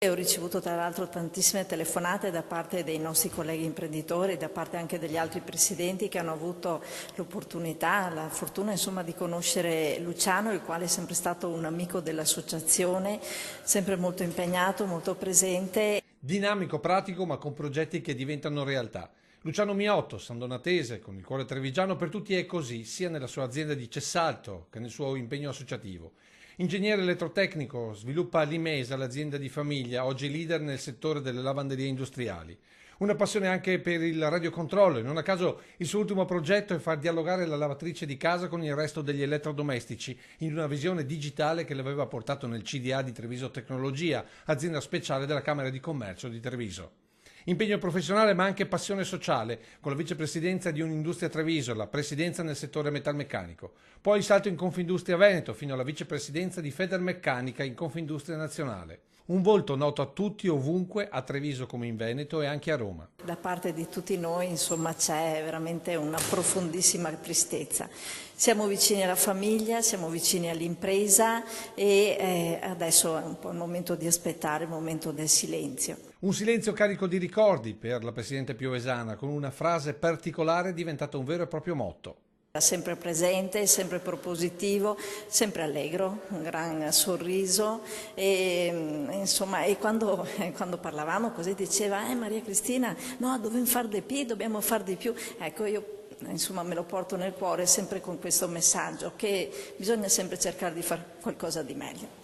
Ho ricevuto tra l'altro tantissime telefonate da parte dei nostri colleghi imprenditori, da parte anche degli altri presidenti che hanno avuto l'opportunità, la fortuna insomma di conoscere Luciano, il quale è sempre stato un amico dell'associazione, sempre molto impegnato, molto presente. Dinamico, pratico, ma con progetti che diventano realtà. Luciano Miotto, sandonatese, con il cuore trevigiano, per tutti è così, sia nella sua azienda di Cessalto che nel suo impegno associativo. Ingegnere elettrotecnico, sviluppa l'Imesa, l'azienda di famiglia, oggi leader nel settore delle lavanderie industriali. Una passione anche per il radiocontrollo, e non a caso il suo ultimo progetto è far dialogare la lavatrice di casa con il resto degli elettrodomestici in una visione digitale che l'aveva portato nel CDA di Treviso Tecnologia, azienda speciale della Camera di Commercio di Treviso. Impegno professionale ma anche passione sociale, con la vicepresidenza di Un'Industria Treviso, la presidenza nel settore metalmeccanico. Poi il salto in Confindustria Veneto fino alla vicepresidenza di Federmeccanica in Confindustria Nazionale. Un volto noto a tutti ovunque, a Treviso come in Veneto e anche a Roma. Da parte di tutti noi insomma c'è veramente una profondissima tristezza. Siamo vicini alla famiglia, siamo vicini all'impresa e adesso è un po' il momento di aspettare, il momento del silenzio. Un silenzio carico di ricordi per la Presidente piovesana, con una frase particolare diventata un vero e proprio motto. Sempre presente, sempre propositivo, sempre allegro, un gran sorriso e, insomma, e quando parlavamo così diceva Maria Cristina, no, dobbiamo fare di più. Ecco, io insomma me lo porto nel cuore sempre con questo messaggio che bisogna sempre cercare di fare qualcosa di meglio.